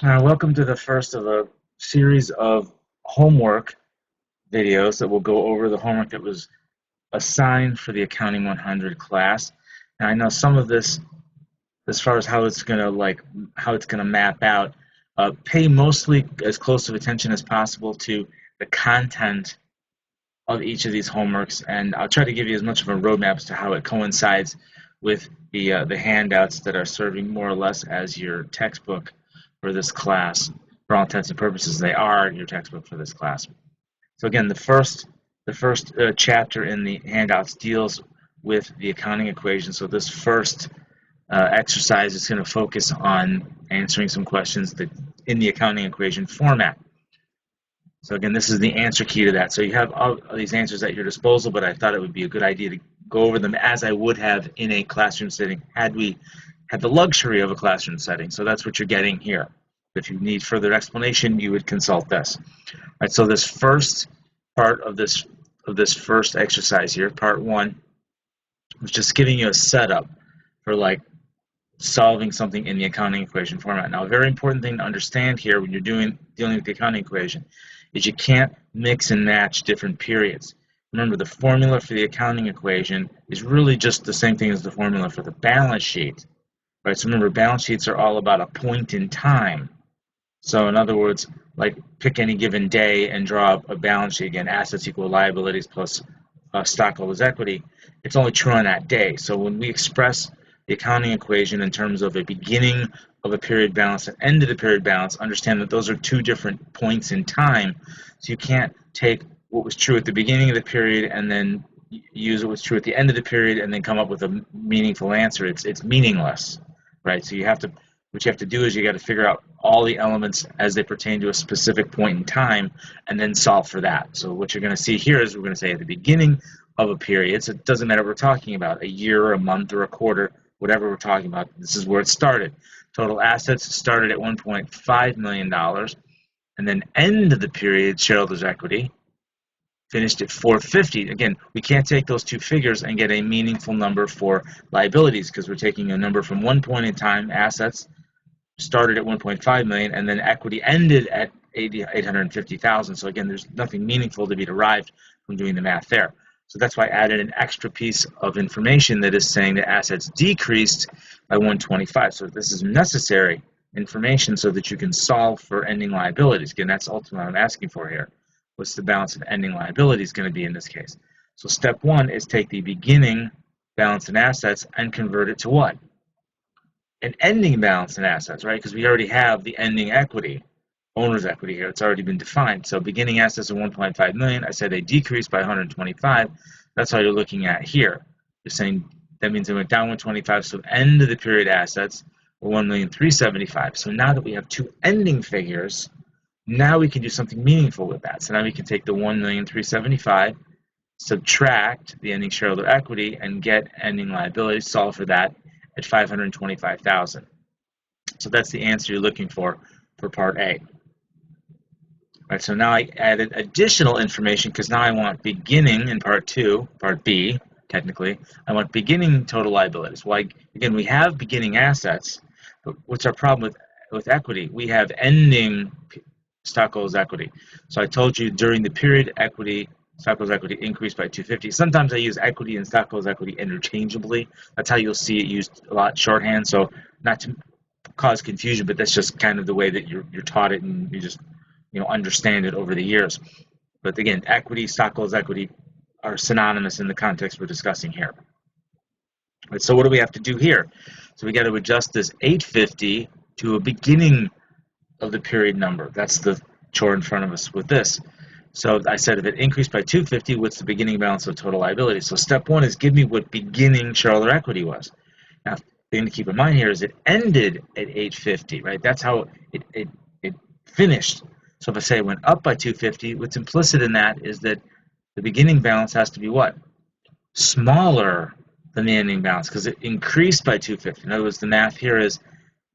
Welcome to the first of a series of homework videos that will go over the homework that was assigned for the Accounting 100 class. Now I know some of this, as far as how it's gonna map out, pay mostly as close of attention as possible to the content of each of these homeworks, and I'll try to give you as much of a roadmap as to how it coincides with the handouts that are serving more or less as your textbook for this class. For all intents and purposes, they are your textbook for this class. So again, the first chapter in the handouts deals with the accounting equation. So this first exercise is going to focus on answering some questions that in the accounting equation format. So again, this is the answer key to that. So you have all these answers at your disposal, but I thought it would be a good idea to go over them as I would have in a classroom setting had we had the luxury of a classroom setting. So that's what you're getting here. If you need further explanation, you would consult this. All right, so this first part of this first exercise here, part one, was just giving you a setup for like solving something in the accounting equation format. Now, a very important thing to understand here when you're dealing with the accounting equation is you can't mix and match different periods. Remember, the formula for the accounting equation is really just the same thing as the formula for the balance sheet. Right? So remember, balance sheets are all about a point in time. So in other words, like pick any given day and draw a balance sheet. Again, assets equal liabilities plus stockholders' equity. It's only true on that day. So when we express the accounting equation in terms of a beginning of a period balance and end of the period balance, understand that those are two different points in time. So you can't take what was true at the beginning of the period and then use what was true at the end of the period and then come up with a meaningful answer. It's meaningless, right? So what you have to do is you got to figure out all the elements as they pertain to a specific point in time and then solve for that. So what you're going to see here is we're going to say at the beginning of a period, so it doesn't matter what we're talking about, a year or a month or a quarter, whatever we're talking about, this is where it started. Total assets started at $1.5 million, and then end of the period shareholders' equity finished at 450. Again, we can't take those two figures and get a meaningful number for liabilities because we're taking a number from one point in time, assets started at 1.5 million, and then equity ended at 850,000. So again, there's nothing meaningful to be derived from doing the math there. So that's why I added an extra piece of information that is saying that assets decreased by 125. So this is necessary information so that you can solve for ending liabilities. Again, that's ultimately what I'm asking for here. What's the balance of ending liabilities going to be in this case? So step one is take the beginning balance in assets and convert it to what? An ending balance in assets, right? Because we already have the ending equity, owner's equity here. It's already been defined. So beginning assets of 1.5 million, I said they decreased by 125. That's all you're looking at here. You're saying that means it went down 125. So end of the period assets were 1,375,000. So now that we have two ending figures, now we can do something meaningful with that. So now we can take the 1,375,000, subtract the ending shareholder equity, and get ending liabilities, solve for that at 525,000. So that's the answer you're looking for part A. All right, so now I added additional information because now I want beginning in part B, technically. I want beginning total liabilities. Well, again, we have beginning assets, but what's our problem with equity? We have ending stockholders' equity. So I told you during the period stockholders' equity increased by 250. Sometimes I use equity and stockholders' equity interchangeably. That's how you'll see it used a lot shorthand. So not to cause confusion, but that's just kind of the way that you're taught it, and you just understand it over the years. But again, equity, stockholders' equity are synonymous in the context we're discussing here. Right, so what do we have to do here? So we got to adjust this 850 to a beginning of the period number. That's the chore in front of us with this. So I said if it increased by 250, what's the beginning balance of total liability? So step one is give me what beginning shareholder equity was. Now, the thing to keep in mind here is it ended at 850, right? That's how it finished. So if I say it went up by 250, what's implicit in that is that the beginning balance has to be what? Smaller than the ending balance because it increased by 250. In other words, the math here is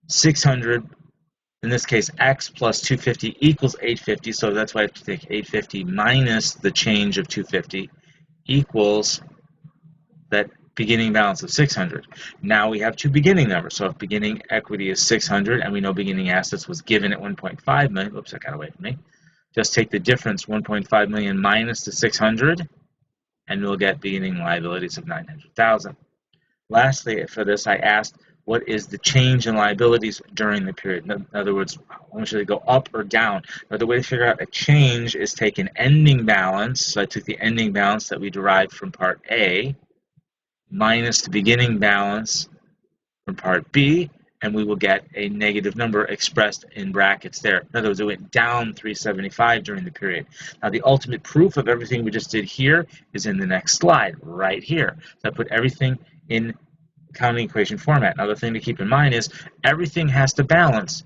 600. In this case, x plus 250 equals 850, so that's why I have to take 850 minus the change of 250 equals that beginning balance of 600. Now we have two beginning numbers. So if beginning equity is 600 and we know beginning assets was given at 1.5 million, oops, that got away from me. Just take the difference, 1.5 million minus the 600, and we'll get beginning liabilities of 900,000. Lastly, for this, I asked, what is the change in liabilities during the period? In other words, how much do they go up or down? Another way to figure out a change is take an ending balance. So I took the ending balance that we derived from part A minus the beginning balance from part B, and we will get a negative number expressed in brackets there. In other words, it went down 375 during the period. Now, the ultimate proof of everything we just did here is in the next slide, right here. So I put everything in accounting equation format. Another thing to keep in mind is everything has to balance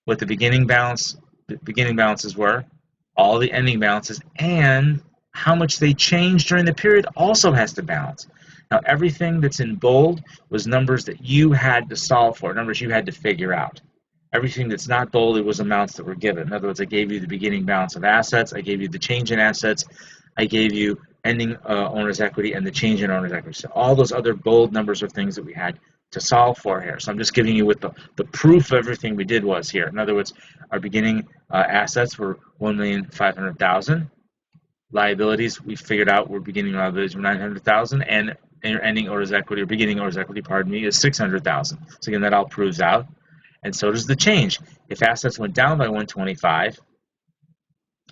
what the beginning balances were, all the ending balances, and how much they changed during the period also has to balance. Now, everything that's in bold was numbers that you had to solve for, numbers you had to figure out. Everything that's not bolded was amounts that were given. In other words, I gave you the beginning balance of assets, I gave you the change in assets, I gave you ending owner's equity and the change in owner's equity. So all those other bold numbers are things that we had to solve for here. So I'm just giving you what the proof of everything we did was here. In other words, our beginning assets were 1,500,000. Liabilities, we figured out were beginning liabilities were 900,000, and ending owner's equity, or beginning owner's equity, pardon me, is 600,000. So again, that all proves out. And so does the change. If assets went down by 125,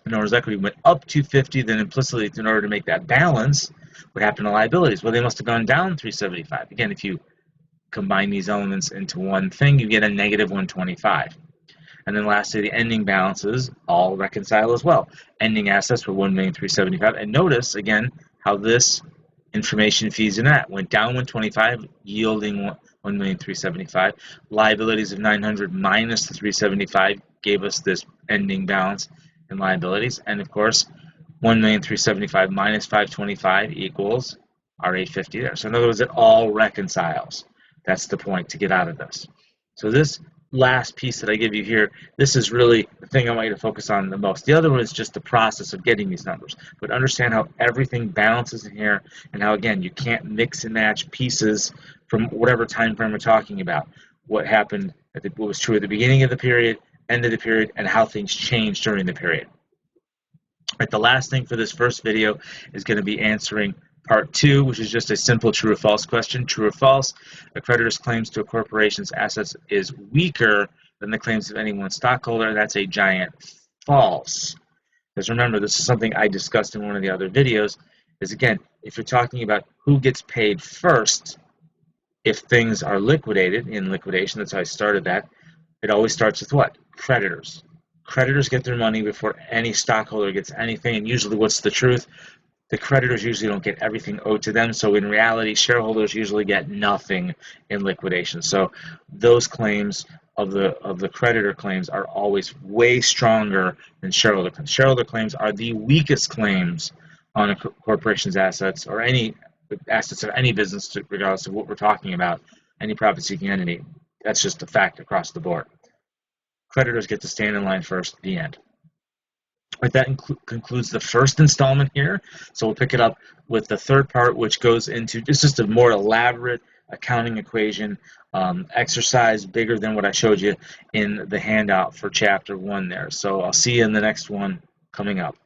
and owner's equity went up 250, then implicitly, in order to make that balance, what happened to liabilities? Well, they must have gone down 375. Again, if you combine these elements into one thing, you get a negative 125. And then lastly, the ending balances all reconcile as well. Ending assets were 1,375,000. And notice, again, how this information feeds in that. Went down 125, yielding 1,375,000. Liabilities of 900 minus the 375 gave us this ending balance in liabilities. And of course, 1,375,000 minus 525 equals our 850 there. So in other words, it all reconciles. That's the point to get out of this. So this last piece that I give you here, this is really the thing I want you to focus on the most. The other one is just the process of getting these numbers. But understand how everything balances in here, and how, again, you can't mix and match pieces from whatever time frame we're talking about. What happened, what was true at the beginning of the period, end of the period, and how things changed during the period. Right, the last thing for this first video is going to be answering Part 2, which is just a simple true or false question. True or false, a creditor's claims to a corporation's assets is weaker than the claims of any one stockholder. That's a giant false. Because remember, this is something I discussed in one of the other videos, is again, if you're talking about who gets paid first, if things are liquidated, in liquidation, that's how I started that, it always starts with what? Creditors. Creditors get their money before any stockholder gets anything, and usually what's the truth? The creditors usually don't get everything owed to them, so in reality, shareholders usually get nothing in liquidation. So those claims of the creditor claims are always way stronger than shareholder claims. Shareholder claims are the weakest claims on a corporation's assets, or any assets of any business, regardless of what we're talking about, any profit-seeking entity. That's just a fact across the board. Creditors get to stand in line first, the end. But that concludes the first installment here. So we'll pick it up with the third part, which goes into just a more elaborate accounting equation exercise, bigger than what I showed you in the handout for chapter 1 there. So I'll see you in the next one coming up.